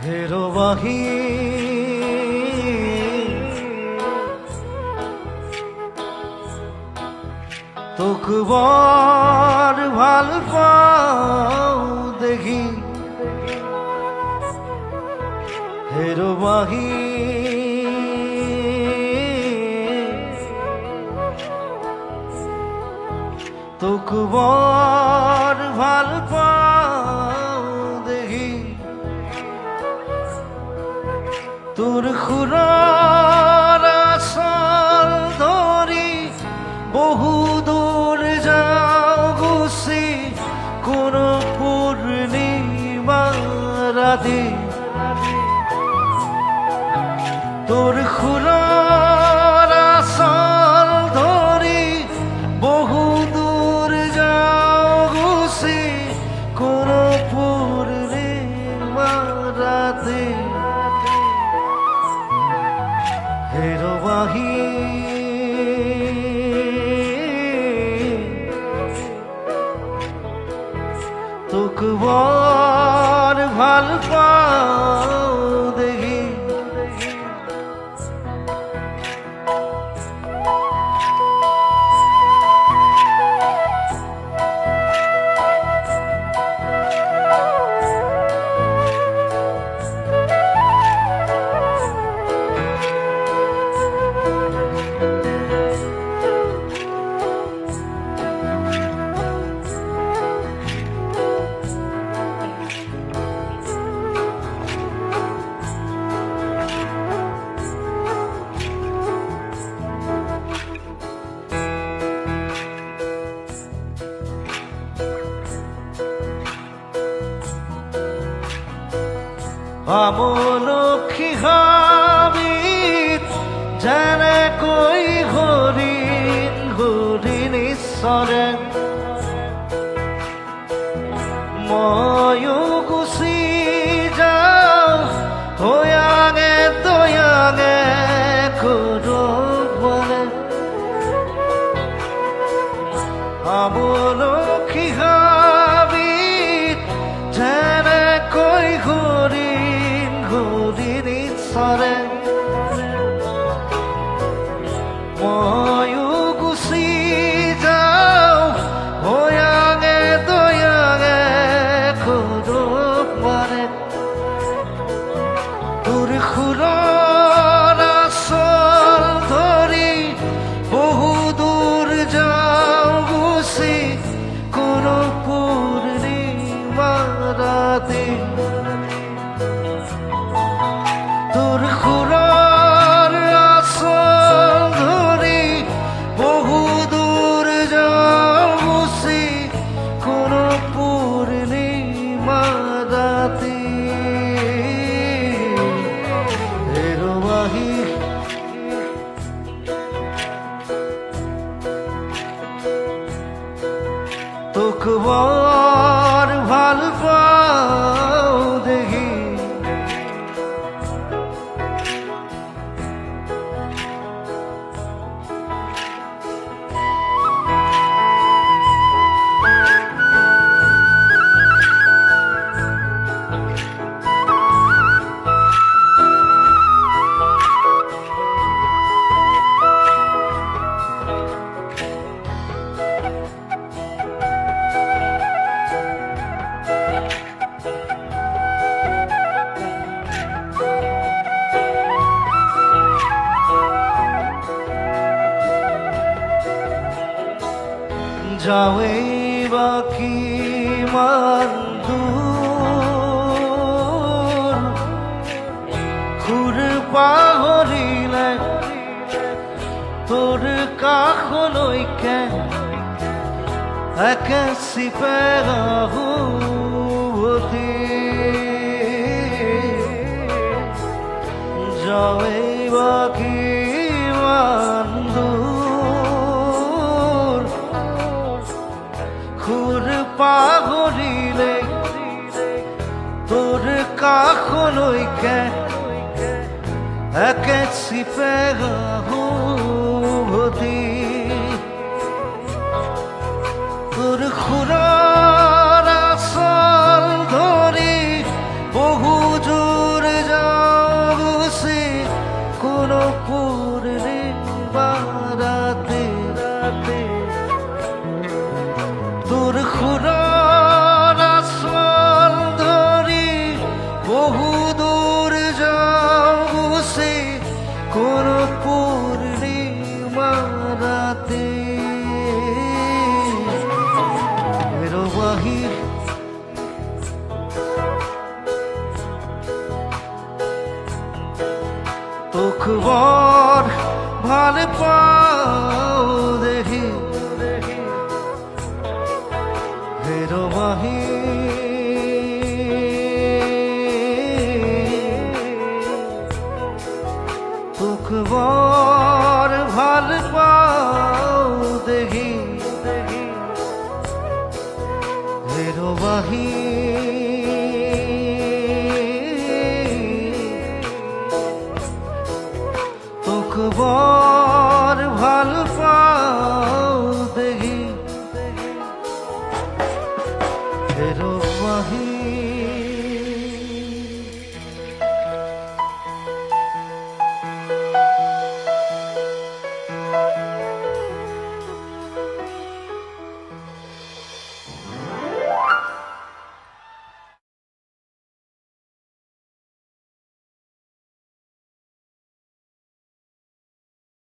হেরবাহী তোক বৰ ভাল পাওঁ দেখি হেরবাহী তোক বৰ ভাল পাওঁ দেখি তোর খুৰৰ আচল ধৰি বহু দূৰ যাওঁ গুচি কোনো পূৰ্ণিমা ৰাতি তোর খুৰৰ আচল ধৰি বহু দূৰ যাওঁ গুচি কোনো পূৰ্ণিমা ৰাতি হেরবাহী তোক বৰ ভাল পাওঁ দেখি আমলক্ষী হাবিত যেনেকৈ হৰিণ হৰিণ ঈশ্বৰে ময়ো গুচি যাওঁ তয়াঙে তয়াঙে কৰবালে আমলক্ষী হাবিত যেনেকৈ হৰিণ হৰিণ ঈশ্বৰে ময়ো গুচি যাওঁ তয়াঙে তয়াঙে কৰবালে তোৰ খুৰৰ আচল ধৰি বহু দূৰ যাওঁ গুচি কোনো পূৰ্ণিমা ৰাতি তোৰ খুৰৰ আচল ধৰি বহু দূৰ যাওঁ গুচি কোনো পূৰ্ণিমা ৰাতি হেৰবাহী তোক বৰ ভাল পাওঁ দেখি যাওঁৱেই বা কিমান দূৰ খুৰ পাহৰিলে তোৰ কাষলৈকে একে চিপে উভতি যাওঁৱেই বা কিমান দূৰ খুৰ পাহৰিলে তোৰ কাষলৈকে একে চিপে উভতি তোৰ খুৰৰ আচল ধৰি বহু জোৰ ভাল পাও দেখি হেরবাহি তোক বর ভাল পাও দেখি হেরবাহি তোক বর ভাল পাও